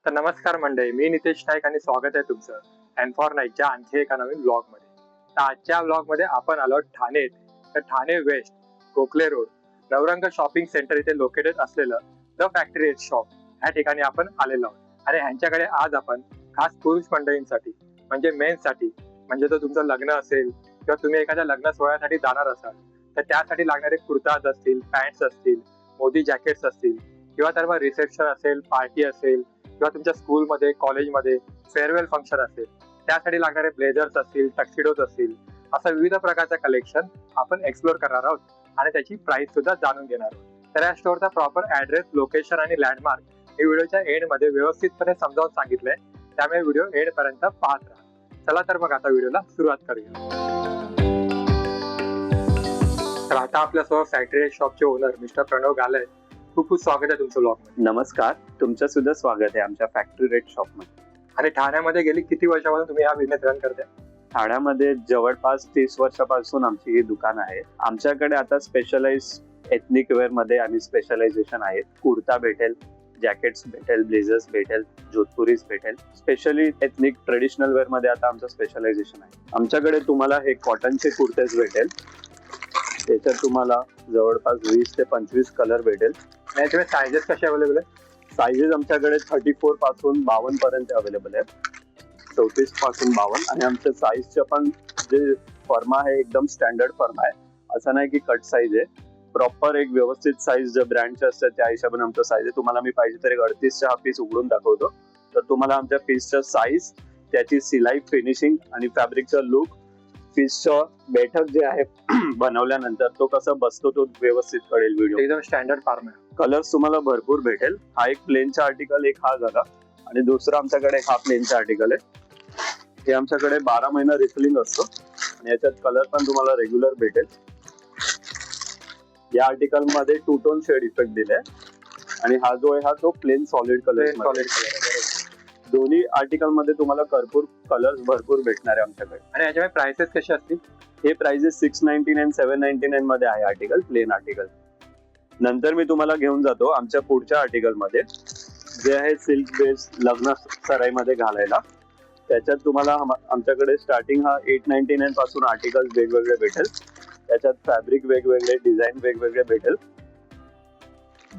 तर नमस्कार मंडळी, मी नितेश नाईक आणि स्वागत आहे तुमचं अँड फॉर नाईटच्या आणखी एका नवीन ब्लॉग मध्ये. तर आजच्या ब्लॉग मध्ये आपण आलो ठाणे येथे. तर Thane west Gokhale road Navrang shopping centre इथे लोकेटेड असलेलं द फॅक्टरी शॉप ह्या ठिकाणी आपण आलेलो आहोत. आणि ह्यांच्याकडे आज आपण खास पुरुष मंडळींसाठी म्हणजे मेन्स साठी, म्हणजे जर तुमचं लग्न असेल किंवा तुम्ही एखाद्या लग्न सोहळ्यासाठी जाणार असाल तर त्यासाठी लागणारे कुर्ताज असतील, पॅन्ट्स असतील, मोदी जॅकेट्स असतील किंवा तर मग रिसेप्शन असेल, पार्टी असेल किंवा तुमच्या स्कूलमध्ये, कॉलेजमध्ये फेअरवेल फंक्शन असेल त्यासाठी लागणारे ब्लेझर्स असतील, टक्सिडोज असतील, असं विविध प्रकारचं कलेक्शन आपण एक्सप्लोर करणार आहोत आणि त्याची प्राइस सुद्धा जाणून घेणार आहोत. तर या स्टोअरचा प्रॉपर ऍड्रेस, लोकेशन आणि लँडमार्क हे व्हिडिओच्या एंड मध्ये व्यवस्थितपणे समजावून सांगितलंय, त्यामुळे व्हिडिओ एंड पर्यंत पाहत राहा. चला तर मग आता व्हिडिओला सुरुवात करूया. तर आता आपल्यासोबत फॅक्टरी शॉपचे ओनर मिस्टर प्रणव गाले, खूप खूप स्वागत आहे तुमचं ब्लॉग मध्ये. नमस्कार, तुमचं सुद्धा स्वागत आहे आमच्या फॅक्टरी रेट शॉप मध्ये. आणि ठाण्यामध्ये गेली किती वर्षापासून तुम्ही हा बिझनेस रन करताय? ठाण्यामध्ये जवळपास 30 वर्षापासून आमची ही दुकान आहे. आमच्याकडे आता स्पेशलाइज एथनिक वेअर मध्ये आणि स्पेशलायझेशन आहेत. कुर्ता भेटेल, जॅकेट्स भेटेल, ब्लेझर्स भेटेल, जोधपुरीज भेटेल. स्पेशली एथनिक ट्रेडिशनल वेअर मध्ये आता आमचं स्पेशलायझेशन आहे. आमच्याकडे तुम्हाला हे कॉटनचे कुर्तेज भेटेल. त्याच्यात तुम्हाला जवळपास 20 ते 25 कलर भेटेल. याच्यामध्ये सायझेस कसे अवेलेबल आहे? सायझेस आमच्याकडे 34 पासून 52 पर्यंत अवेलेबल आहे. 34 पासून 52. आणि आमच्या साईजच्या पण जे फर्मा आहे एकदम स्टँडर्ड फर्मा आहे. असं नाही की कट साईज आहे, प्रॉपर एक व्यवस्थित साईज ज्या ब्रँडच्या असतात त्या हिशोबाने आमचं साईज आहे. तुम्हाला मी पाहिजे तर 38चा हा पीस उघडून दाखवतो. तर तुम्हाला आमच्या पीसचा साईज, त्याची सिलाई, फिनिशिंग आणि फॅब्रिकचा लुक, पीसचं बैठक जे आहे बनवल्यानंतर तो कसा बसतो तो व्यवस्थित कळेल व्हिडिओ. एकदम स्टँडर्ड फॉर्म आहे. कलर्स तुम्हाला भरपूर भेटेल. हा एक प्लेनचा आर्टिकल, एक हा झाला आणि दुसरा आमच्याकडे हा प्लेनचा आर्टिकल आहे. हे आमच्याकडे 12 महिना रिफिलिंग असतो आणि याच्यात कलर पण तुम्हाला रेग्युलर भेटेल. या आर्टिकल मध्ये 2 टोन शेड इफेक्ट दिलाय आणि हा जो आहे हा तो प्लेन सॉलिड कलर. दोन्ही आर्टिकल मध्ये तुम्हाला कलर्स भरपूर भेटणार आहे आमच्याकडे. आणि याच्यामध्ये प्राइसेस कशी असतील? हे प्राइसेस 699, 799 मध्ये आहे आर्टिकल, प्लेन आर्टिकल. नंतर मी तुम्हाला घेऊन जातो आमच्या पुढच्या आर्टिकल मध्ये, जे आहे सिल्क बेस लग्न सराईमध्ये घालायला. त्याच्यात तुम्हाला आमच्याकडे स्टार्टिंग हा 899 पासून आर्टिकल वेगवेगळे भेटेल. त्याच्यात फॅब्रिक वेगवेगळे, डिझाईन वेगवेगळे भेटेल.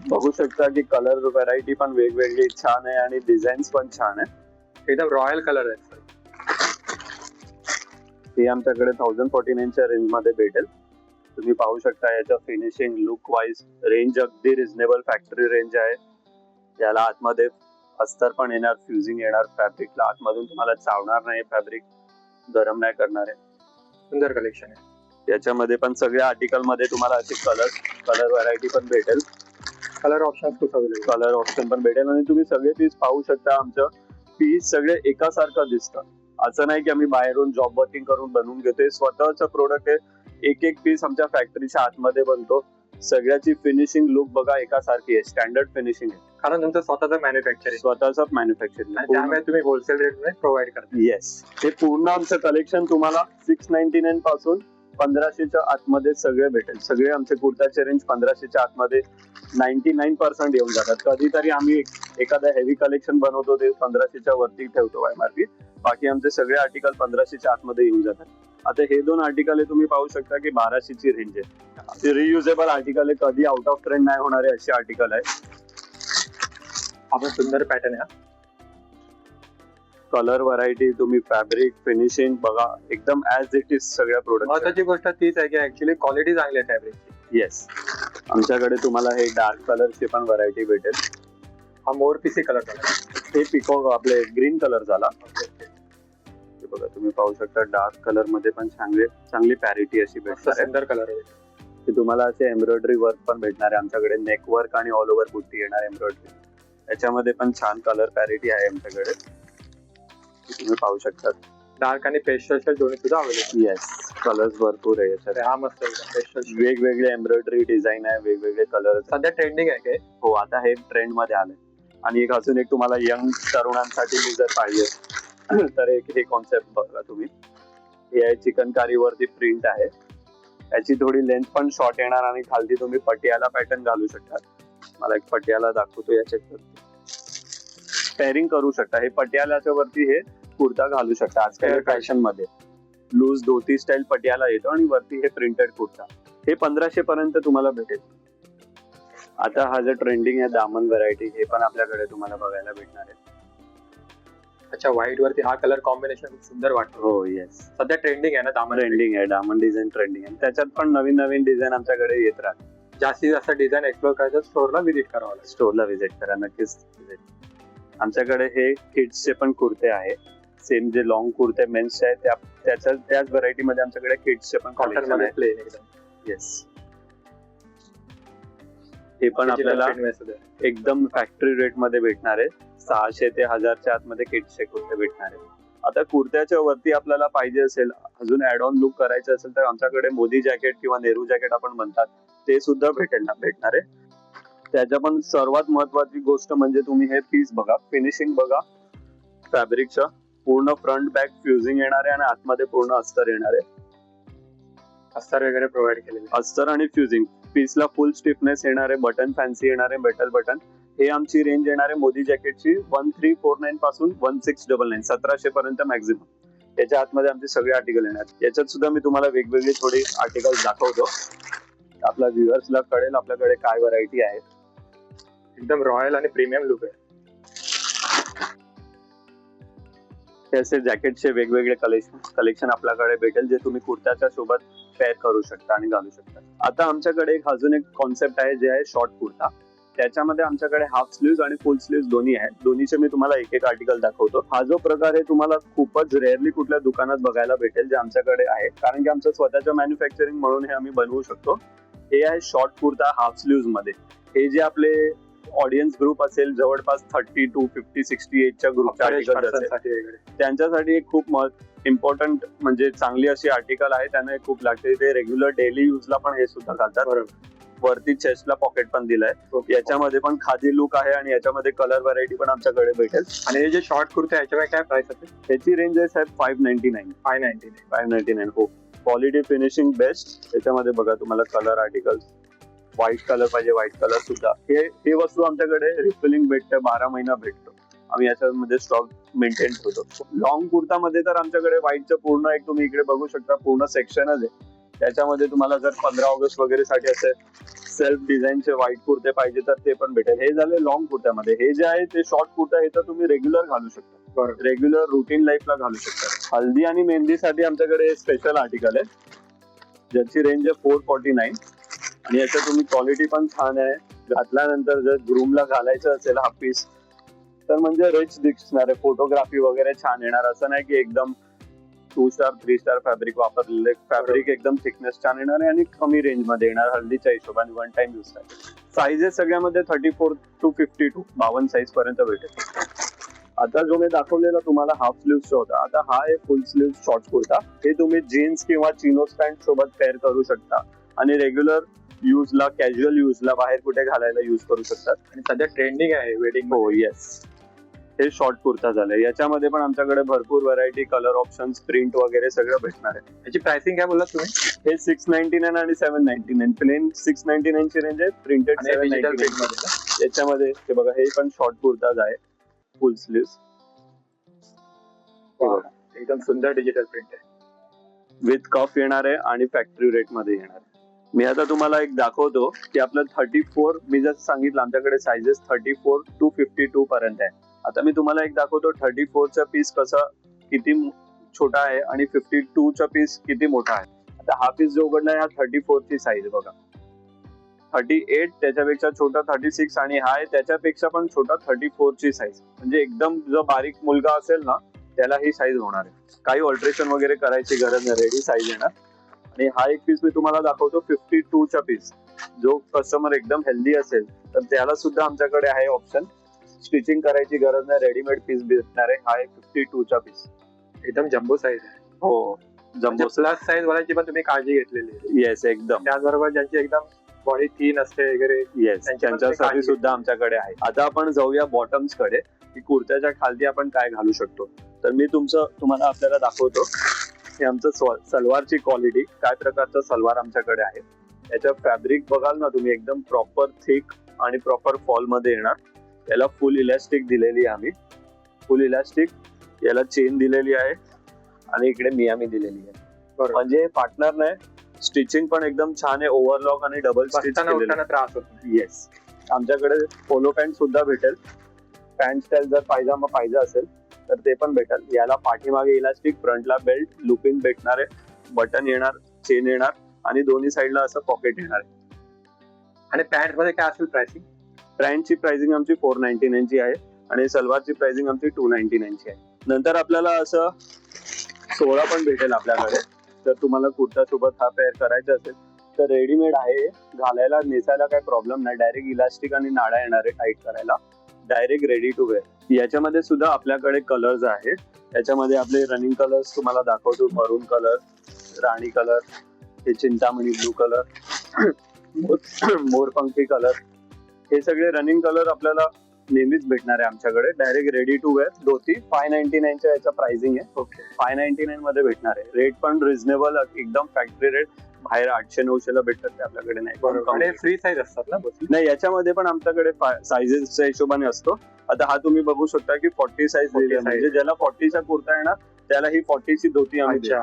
बघू शकता की कलर व्हरायटी पण वेगवेगळी छान आहे आणि डिझाईन्स पण छान आहे. एकदम रॉयल कलर आहे. हे आमच्याकडे 1049च्या रेंज मध्ये भेटेल. तुम्ही पाहू शकता याच्या फिनिशिंग, लुक वाईज रेंज अगदी रिझनेबल फॅक्टरी रेंज आहे. याला आतमध्ये अस्तर पण येणार, फ्युजिंग येणार फॅब्रिकला. आतमधून तुम्हाला चावणार नाही, फॅब्रिक गरम नाही करणार आहे. सुंदर कलेक्शन आहे. याच्यामध्ये पण सगळ्या आर्टिकल मध्ये तुम्हाला असे कलर व्हरायटी पण भेटेल. कलर ऑप्शन पण भेटेल आणि तुम्ही सगळे पीस पाहू शकता. आमचं पीस सगळे एकासारखं दिसतं. असं नाही की आम्ही बाहेरून जॉब वर्किंग करून बनवून घेतोय. स्वतःचं प्रोडक्ट आहे. एक एक पीस आमच्या फॅक्टरीच्या आतमध्ये बनतो. सगळ्याची फिनिशिंग, लुक बघा एकासारखी आहे, स्टँडर्ड फिनिशिंग आहे. कारण तुमचं स्वतःचं मॅन्युफॅक्चरिंग त्यामुळे तुम्ही होलसेल रेटमध्ये प्रोव्हाइड करता. येस, हे पूर्ण आमचं कलेक्शन तुम्हाला 699 पासून 1500च्या आतमध्ये सगळे भेटेल. सगळे आमचे कुर्ताचे रेंज 1500च्या आतमध्ये 99% येऊन जातात. कधीतरी आम्ही एखादा हेवी कलेक्शन बनवतो ते 1500च्या वरती ठेवतो एमआरपी. बाकी आमचे सगळे आर्टिकल 1500च्या आतमध्ये येऊन जातात. आता हे 2 आर्टिकल आहे, तुम्ही पाहू शकता की 1200ची रेंज आहे. रियुजेबल आर्टिकल आहे, कधी आउट ऑफ ट्रेंड नाही होणारे असे आर्टिकल आहे. आपण सुंदर पॅटर्न आहे. कलर व्हरायटी, तुम्ही फॅब्रिक, फिनिशिंग बघा एकदम ऍज इट इज सगळ्या प्रोडक्ट. महत्वाची गोष्ट तीच आहे की ऍक्च्युअली क्वालिटी चांगली आहे फॅब्रिकची. येस, आमच्याकडे तुम्हाला हे डार्क कलरची पण व्हरायटी भेटेल. हा मोर पीसी कलर झाला. हे पिकॉक आपले ग्रीन कलर झाला. हे बघा तुम्ही पाहू शकता डार्क कलर मध्ये पण चांगली पॅरिटी अशी भेटणार आहे. सुंदर कलर आहे. ते तुम्हाला असे एम्ब्रॉयडरी वर्क पण भेटणार आहे आमच्याकडे. नेक वर्क आणि ऑल ओव्हर बुट्टी येणार एम्ब्रॉयडरी. त्याच्यामध्ये पण छान कलर पॅरिटी आहे आमच्याकडे, तुम्ही पाहू शकता. डार्क आणि पेस्टल शेड दोन्ही सुद्धा अवेलेबल. येस, कलर्स भरपूर आहे याच्यात. हा मस्त पेस्टल, वेगवेगळे एम्ब्रॉयडरी डिझाईन आहे, वेगवेगळे कलर. सध्या ट्रेंडिंग आहे काय? हो, आता हे ट्रेंड मध्ये आलंय. आणि एक अजून एक तुम्हाला यंग तरुणांसाठी जर पाहिजे तर एक हे कॉन्सेप्ट बघा तुम्ही. हे आहे चिकनकारी वरती प्रिंट आहे. याची थोडी लेंथ पण शॉर्ट येणार आणि खालती तुम्ही पटियाला पॅटर्न घालू शकता. मला एक पटियाला दाखवतो याच्यात. पेअरिंग करू शकता. हे पटियालाच्या वरती हे कुर्ता घालू शकता. आजकाल फॅशन मध्ये लूज धोती स्टाईल पटियाला येतो आणि वरती हे प्रिंटेड कुर्ता. हे 1500 पर्यंत तुम्हाला भेटेल. आता हा जो ट्रेंडिंग आहे दामन व्हरायटी, हे पण आपल्याकडे तुम्हाला बघायला भेटणार आहे. अच्छा, व्हाईट वरती हा कलर कॉम्बिनेशन खूप सुंदर वाटतो. हो येस, सध्या ट्रेंडिंग आहे ना दामन. ट्रेंडिंग आहे दामन डिझाईन, ट्रेंडिंग आहे. त्याच्यात पण नवीन नवीन डिझाईन आमच्याकडे येत राहतात. जास्तीत जास्त डिझाईन एक्सप्लोर करायचं स्टोरला व्हिजिट करावं लागेल. स्टोरला व्हिजिट करा, नक्कीच visit. आमच्याकडे हे किड्सचे पण कुर्ते आहे. सेम जे लॉंग कुर्ते मेन्सचे आहेत त्याच व्हरायटी मध्ये आमच्याकडे किड्सचे पण कॉटन कॉलेक्शन मध्ये आहे. प्लेन एकदम. येस, हे पण आपल्याला एकदम फॅक्टरी रेट मध्ये भेटणार आहे. 600 ते 1000च्या आतमध्ये किड्सचे कुर्ते भेटणार आहे. आता कुर्त्याच्या वरती आपल्याला पाहिजे असेल, अजून ऍड ऑन लुक करायचं असेल तर आमच्याकडे मोदी जॅकेट किंवा नेहरू जॅकेट आपण म्हणतात ते सुद्धा भेटणार आहे. त्याच्या पण सर्वात महत्वाची गोष्ट म्हणजे तुम्ही हे पीस बघा, फिनिशिंग बघा फॅब्रिकचं. पूर्ण फ्रंट बॅक फ्युजिंग येणार आहे आणि आतमध्ये पूर्ण अस्तर येणार आहे. अस्तर वगैरे प्रोव्हाइड केलेले. अस्तर आणि फ्युजिंग. पीसला फुल स्टिफनेस येणार आहे, बटन फॅन्सी येणार आहे, मेटल बटन. हे आमची रेंज येणार आहे मोदी जॅकेटची 1349 पासून 1699, 1700 पर्यंत मॅक्झिमम. याच्या आतमध्ये आमचे सगळे आर्टिकल येणार. याच्यात सुद्धा मी तुम्हाला वेगवेगळी थोडी आर्टिकल दाखवतो, आपल्या व्ह्युअर्सला कळेल आपल्याकडे काय व्हरायटी आहे. एकदम रॉयल आणि प्रीमियम लुक आहे. असे जॅकेटचे वेगवेगळे कलेक्शन आपल्याकडे भेटेल, जे तुम्ही कुर्त्याच्या सोबत पेअर करू शकता आणि घालू शकता. आता आमच्याकडे अजून एक कॉन्सेप्ट आहे जे आहे शॉर्ट कुर्ता. त्याच्यामध्ये आमच्याकडे हाफ स्लीव्ह आणि फुल स्लीव्ह दोन्ही आहेत. दोन्हीचे मी तुम्हाला एक एक आर्टिकल दाखवतो. हा जो प्रकार आहे तुम्हाला खूपच रेअरली कुठल्या दुकानात बघायला भेटेल, जे आमच्याकडे आहे, कारण की आमचं स्वतःचं मॅन्युफॅक्चरिंग म्हणून हे आम्ही बनवू शकतो. हे आहे शॉर्ट कुर्ता हाफ स्लीव्ह मध्ये. हे जे आपले ऑडियन्स ग्रुप असेल जवळपास 30 to 50, 60 एजच्या ग्रुपचे आर्टिकल असेल त्यांच्यासाठी एक खूप इम्पॉर्टंट म्हणजे चांगली अशी आर्टिकल आहे. त्यांना खूप लागते. ते रेग्युलर डेली युजला पण हे सुद्धा घालतात. बरोबर. वरती चेस्टला पॉकेट पण दिलाय. याच्यामध्ये पण खादी लुक आहे आणि याच्यामध्ये कलर व्हरायटी पण आमच्याकडे भेटेल. आणि हे जे शॉर्ट कुर्ते याच्यामध्ये काय प्राइस असेल? त्याची रेंज आहे साहेब 599. हो, क्वालिटी फिनिशिंग बेस्ट. त्याच्यामध्ये बघा तुम्हाला कलर आर्टिकल, व्हाईट कलर पाहिजे व्हाईट कलर सुद्धा. हे वस्तू आमच्याकडे रिफिलिंग भेटते, 12 महिना भेटतो. आम्ही याच्यामध्ये स्टॉक मेंटेन ठेवतो. लॉंग कुर्तामध्ये तर आमच्याकडे व्हाईटचं पूर्ण एक तुम्ही इकडे बघू शकता पूर्ण सेक्शनच आहे. त्याच्यामध्ये तुम्हाला जर 15 ऑगस्ट वगैरे साठी असेल सेल्फ डिझाईनचे व्हाईट कुर्ते पाहिजे तर ते पण भेटेल. हे झाले लॉंग कुर्त्यामध्ये. हे जे आहे ते शॉर्ट कुर्ता, हे तर तुम्ही रेग्युलर घालू शकता, रेग्युलर रुटीन लाईफला घालू शकता. हल्दी आणि मेहंदीसाठी आमच्याकडे स्पेशल आर्टिकल आहे ज्याची रेंज आहे 449 आणि याच्यात तुम्ही क्वालिटी पण छान आहे. घातल्यानंतर जर ग्रूमला घालायचं असेल हा पीस तर म्हणजे रिच दिसणार आहे. फोटोग्राफी वगैरे छान येणार. असं नाही की एकदम 2 स्टार 3 स्टार फॅब्रिक वापरलेले. फॅब्रिक एकदम थिकनेस छान येणार आहे आणि कमी रेंज मध्ये येणार हल्दीच्या हिशोबाने. वन टाइम यूज साठी. साईजेस सगळ्यामध्ये 34 to 52 52 साईज पर्यंत भेटेल. आता जो मी दाखवलेला तुम्हाला हाफ स्लीव्ह होता, आता हा आहे फुल स्लीव्ह शॉर्ट कुर्ता. हे तुम्ही जीन्स किंवा चिनोस पॅन्ट सोबत पेअर करू शकता आणि रेग्युलर यूजला, कॅज्युअल यूजला, बाहेर कुठे घालायला यूज करू शकतात. आणि सध्या ट्रेंडिंग आहे वेडिंग. हो येस, हे शॉर्ट कुर्ता झालंय. याच्यामध्ये पण आमच्याकडे भरपूर व्हरायटी, कलर ऑप्शन्स, प्रिंट वगैरे सगळं भेटणार आहे. याची प्राइसिंग काय बोललात तुम्ही? हे 699 आणि 799. प्लेन 699 ची रेंज आहे, प्रिंटेड 799. याच्यामध्ये हे बघा, हे पण शॉर्ट कुर्ताज आहे फुल स्लीव्ह. एकदम सुंदर डिजिटल प्रिंट आहे, विथ कफ येणार आहे आणि फॅक्टरी रेट मध्ये येणार आहे. मी आता तुम्हाला एक दाखवतो की आपलं 34, मी जसं सांगितलं आमच्याकडे सायझेस 34 to 52 पर्यंत आहे. आता मी तुम्हाला एक दाखवतो 34चा पीस कसा किती छोटा आहे आणि 52चा पीस किती मोठा आहे. आता हा पीस जो उघडला आहे हा 34ची साईज बघा. 38 त्याच्यापेक्षा छोटा 36 आणि हा आहे त्याच्यापेक्षा पण छोटा 34ची साईज. म्हणजे एकदम जो बारीक मुलगा असेल ना त्याला ही साईज होणार आहे. काही ऑल्ट्रेशन वगैरे करायची गरज नाही, रेडी साईज येणार. आणि हा एक पीस मी तुम्हाला दाखवतो 52चा पीस. जो कस्टमर एकदम हेल्दी असेल तर त्याला सुद्धा आमच्याकडे आहे ऑप्शन. स्टिचिंग करायची गरज नाही, रेडीमेड पीस भेटणार आहे. हा एक 52चा पीस एकदम जम्बो साईज आहे. हो, जम्बो प्लस साईज वाल्यांची पण तुम्ही काळजी घेतलेली आहे. येस, एकदम. त्याचबरोबर ज्यांची एकदम बॉडी थिन असते वगैरे, येस, त्यांच्यासाठी सुद्धा आमच्याकडे आहे. आता आपण जाऊया बॉटम्स कडे की कुर्त्याच्या खालती आपण काय घालू शकतो. तर मी तुम्हाला आपल्याला दाखवतो हे आमचं सलवारची क्वालिटी, काय प्रकारचा सलवार आमच्याकडे आहे. याच्या फॅब्रिक बघाल ना तुम्ही, एकदम प्रॉपर थिक आणि प्रॉपर फॉल मध्ये येणार. याला फुल इलास्टिक दिलेली आहे आम्ही. फुल इलास्टिक, याला चेन दिलेली आहे आणि इकडे मियामी दिलेली आहे. बरोबर. म्हणजे पार्टनर नाही, स्टिचिंग पण एकदम छान आहे, ओव्हरलॉक आणि डबल स्टिच बसताना उठताना त्रास होत नाही. येस. आमच्याकडे पोलो पॅन्ट सुद्धा भेटेल. पॅन्ट स्टाईल जर पायजामा पाहिजे असेल तर ते पण भेटेल. याला पाठीमागे इलास्टिक, फ्रंटला बेल्ट, लुपिंग भेटणार आहे, बटन येणार, चेन येणार आणि दोन्ही साईडला असं पॉकेट येणार आहे. आणि पॅन्ट मध्ये काय असेल प्राइसिंग? पॅन्टची प्राइसिंग आमची 499 ची आहे आणि सलवारची प्राइसिंग आमची 299 ची आहे. नंतर आपल्याला असं 16 पण भेटेल आपल्याकडे. तर तुम्हाला कुर्ता सोबत हा पेअर करायचा असेल तर रेडीमेड आहे, घालायला नेसायला काही प्रॉब्लेम नाही. डायरेक्ट इलास्टिक आणि नाडा येणार आहे टाईट करायला, डायरेक्ट रेडी टू वेअर. याच्यामध्ये सुद्धा आपल्याकडे कलर्स आहेत. याच्यामध्ये आपले रनिंग कलर्स तुम्हाला दाखवतो. मरून कलर, राणी कलर, हे चिंतामणी ब्लू कलर, मोरपंखी कलर, हे सगळे रनिंग कलर आपल्याला नेहमीच भेटणार आहे आमच्याकडे. डायरेक्ट रेडी टू वेअर धोती 599 च्या याचा प्राइसिंग आहे. ओके. 599 मध्ये भेटणार आहे. रेट पण रिझनेबल, एकदम फॅक्टरी रेट. बाहेर 800-900 ला भेटतात ते आपल्याकडे नाही. बरोबर. आणि फ्री साईज असतात ना बस? नाही, याच्यामध्ये पण आमच्याकडे साईजेसच्या हिशोबाने असतो. आता हा तुम्ही बघू शकता की 40 साईज दिली आहे, म्हणजे ज्याला 40 चा कुर्ता येणार त्याला ही 40 ची धोती आम्ही देतो.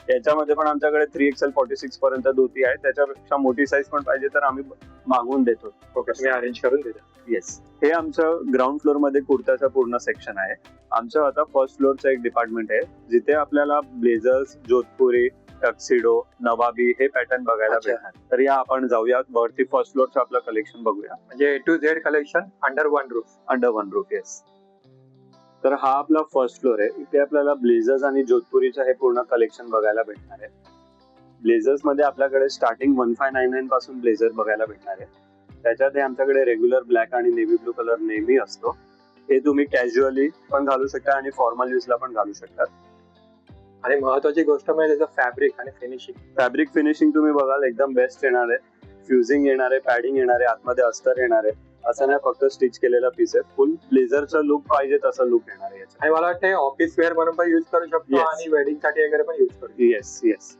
याच्यामध्ये पण आमच्याकडे 3XL 46 पर्यंत धोती आहे. त्याच्यापेक्षा मोठी साईज पण पाहिजे तर आम्ही मागवून देतो. ओके, तुम्ही अरेंज करून देता? येस. हे आमचं ग्राउंड फ्लोअर मध्ये कुर्त्याचं पूर्ण सेक्शन आहे. आमचं आता फर्स्ट फ्लोअरचं एक डिपार्टमेंट आहे जिथे आपल्याला ब्लेझर्स, जोधपुरी, टक्सिडो, नवाबी हे पॅटर्न बघायला अच्छा. भेटणार. तर या आपण जाऊया वरती, फर्स्ट फ्लोअरचं आपलं कलेक्शन बघूया. म्हणजे A to Z collection under one roof. Under one roof. Yes. तर हा आपला फर्स्ट फ्लोअर आहे. इथे आपल्याला ब्लेझर्स आणि जोधपुरीचं हे पूर्ण कलेक्शन बघायला भेटणार आहे. ब्लेझर्स मध्ये आपल्याकडे स्टार्टिंग 1599 पासून ब्लेझर बघायला भेटणार आहे. त्याच्यात हे आमच्याकडे रेग्युलर ब्लॅक आणि नेव्ही ब्लू कलर नेहमी असतो. हे तुम्ही कॅज्युअली पण घालू शकता आणि फॉर्मल यूजला पण घालू शकता. आणि महत्वाची गोष्ट म्हणजे त्याचं फॅब्रिक आणि फिनिशिंग. फॅब्रिक फिनिशिंग तुम्ही बघाल एकदम बेस्ट येणार आहे. फ्युजिंग येणार आहे, पॅडिंग येणार आहे, आतमध्ये अस्तर येणार आहे. असं नाही फक्त स्टिच केलेला पीस आहे. फुल ब्लेझरचा लुक पाहिजे तसा लुक येणार आहे याचा. आणि मला वाटतं ऑफिस वेअर म्हणून पण युज करू शकतो Yes. आणि वेडिंग साठी वगैरे पण युज करू. Yes yes.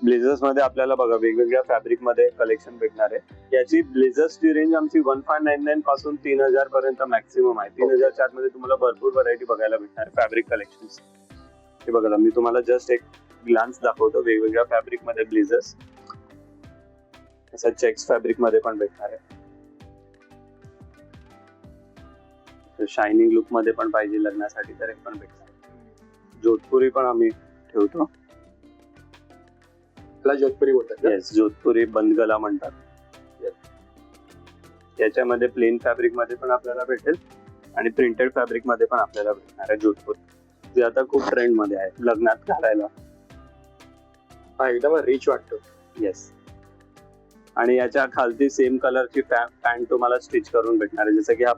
ब्लेझर्स मध्ये आपल्याला बघा वेगवेगळ्या फॅब्रिक मध्ये कलेक्शन भेटणार आहे. याची ब्लेझर्सची रेंज आमची 1599 पासून 3000 पर्यंत मॅक्सिमम आहे. 3000च्या आतमध्ये तुम्हाला भरपूर व्हरायटी बघायला भेटणार फॅब्रिक कलेक्शन. हे बघा, मी तुम्हाला जस्ट एक ग्लान्स दाखवतो. वेगवेगळ्या फॅब्रिक मध्ये ब्लेझर्स, असं चेक्स फॅब्रिक मध्ये पण भेटणार आहे. शायनिंग लुक मध्ये पण पाहिजे लग्नासाठी तर हे पण भेटणार. जोधपुरी पण आम्ही ठेवतो. त्याला जोधपुरी बोलतात का? येस, जोधपुरी बंदगला म्हणतात. याच्यामध्ये प्लेन फॅब्रिक मध्ये पण आपल्याला भेटेल आणि प्रिंटेड फॅब्रिक मध्ये पण आपल्याला भेटणार आहे जोधपुर, जे आता खूप ट्रेंड मध्ये आहे लग्नात घालायला. हा एकदम रिच वाटतो. येस. आणि याच्या खालती सेम कलरची पॅन्ट तुम्हाला स्टिच करून भेटणार आहे. जसं की हा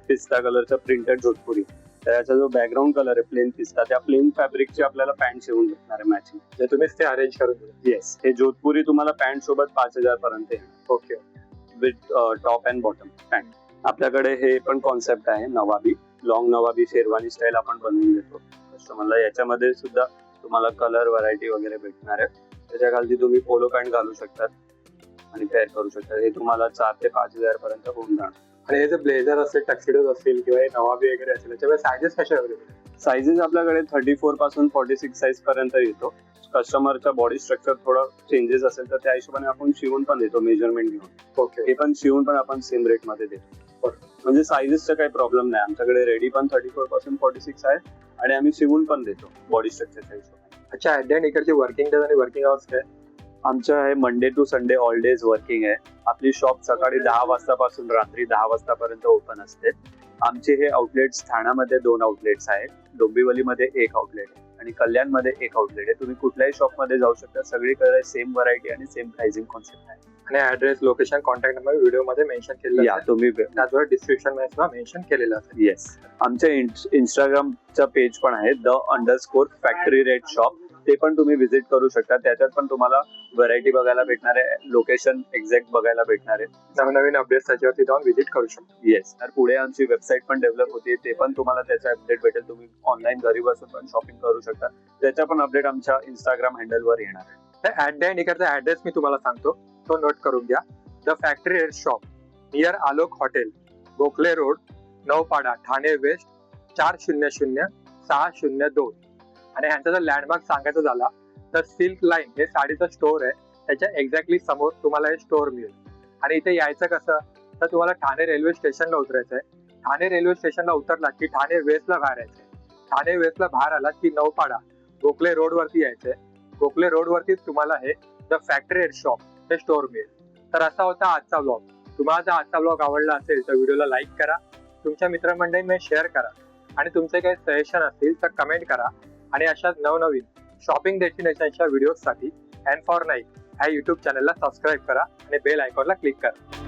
पिस्ता कलरचा प्रिंटेड जोधपुरी, तर याचा जो बॅकग्राऊंड कलर आहे प्लेन पिस्ता, त्या प्लेन फॅब्रिकची आपल्याला पॅन्ट शिवून भेटणार आहे मॅचिंग. जे तुम्हीच ते अरेंज करून दिलं? येस. हे जोधपुरी तुम्हाला पॅन्ट सोबत 5000 पर्यंत येईल. Okay. With top and bottom pant. आपल्याकडे हे पण कॉन्सेप्ट आहे नवाबी, लॉंग नवाबी शेरवानी स्टाईल आपण बनवून देतो कस्टमरला. याच्यामध्ये सुद्धा तुम्हाला कलर व्हरायटी वगैरे भेटणार आहे. त्याच्या खाली तुम्ही पोलो पॅन्ट घालू शकतात आणि पेअर करू शकतात. हे तुम्हाला 4 ते 5000 पर्यंत होऊन जाणार. आणि हे जे ब्लेझर असेल, टक्सिडोज असतील किंवा हे नवाबी वगैरे असेल, त्याच्यामुळे सायझेस कशा अवेलेबल? साईजेस आपल्याकडे 34 पासून 46 साईज पर्यंत येतो. कस्टमरचा बॉडी स्ट्रक्चर थोडं चेंजेस असेल तर त्या हिशोबाने आपण शिवून पण देतो मेजरमेंट घेऊन. ओके. हे पण शिवून पण आपण सेम रेट मध्ये देतो. म्हणजे साईजेसचा काही प्रॉब्लेम नाही. आमच्याकडे रेडी पण 34 पासून 46 आहे आणि आम्ही शिवून पण देतो बॉडी स्ट्रक्चरच्या हिशोबाने. अच्छा, ऍट द एंड इकडचे वर्किंग डेज आणि वर्किंग आवर्स काय? आमचं आहे Monday to Sunday all days working आहे. आपली शॉप सकाळी 10 वाजतापासून रात्री 10 वाजतापर्यंत ओपन असते. आमचे हे आउटलेट्स ठाण्यामध्ये 2 आउटलेट्स आहेत, डोंबिवलीमध्ये 1 आउटलेट आहे आणि कल्याणमध्ये 1 आउटलेट आहे. तुम्ही कुठल्याही शॉप मध्ये जाऊ शकता. सगळीकडे सेम व्हरायटी आणि सेम प्राइसिंग कॉन्सेप्ट आहे. आणि address, location, contact number video मध्ये मेन्शन केलेला आहे. तुम्ही त्याचबरोबर डिस्क्रिप्शन मध्ये सुद्धा मेन्शन केलेलं असेल. येस. आमच्या इंस्टाग्रामचा पेज पण आहे _factory red shop. ते पण तुम्ही व्हिजिट करू शकता. त्याच्यात पण तुम्हाला व्हरायटी बघायला भेटणार आहे, लोकेशन एक्झॅक्ट बघायला भेटणार आहे, नवनवीन अपडेट्स त्याच्यावरती जाऊन व्हिजिट करू शकता. येस. तर पुढे आमची वेबसाईट पण डेव्हलप होते, ते पण तुम्हाला त्याचा अपडेट भेटेल. तुम्ही ऑनलाईन घरी बसून पण शॉपिंग करू शकता. त्याचा पण अपडेट आमच्या इंस्टाग्राम हँडलवर येणार आहे. तर ऍट द एंड इकडचा ऍड्रेस मी तुम्हाला सांगतो, तो नोट करून घ्या. The factory red shop near Alok hotel, Gokhale road, Naupada, Thane west, 400602. आणि ह्यांचा जर लँडमार्क सांगायचा झाला तर सिल्क लाईन हे साडीचं स्टोअर आहे, त्याच्या एक्झॅक्टली समोर तुम्हाला हे स्टोअर मिळेल. आणि इथे यायचं कसं, तर तुम्हाला ठाणे रेल्वे स्टेशनला उतरायचं आहे. ठाणे रेल्वे स्टेशनला उतरला की ठाणे वेस्टला बाहेर यायचंय. ठाणे वेस्टला बाहेर आला की नौपाडा गोखले रोड वरती यायचंय. गोखले रोड वरती तुम्हाला हे द फॅक्टरी एड शॉप हे स्टोअर मिळेल. तर असा होता आजचा ब्लॉग. तुम्हाला जर आजचा ब्लॉग आवडला असेल तर व्हिडिओला लाईक करा, तुमच्या मित्रमंडळींमध्ये शेअर करा आणि तुमचे काही सजेशन असतील तर कमेंट करा. आणि अशाच नवनवीन शॉपिंग डेस्टिनेशनच्या व्हिडिओसाठी अँड फॉर नाईक ह्या युट्यूब चॅनलला सबस्क्राईब करा आणि बेल आयकॉनला क्लिक करा.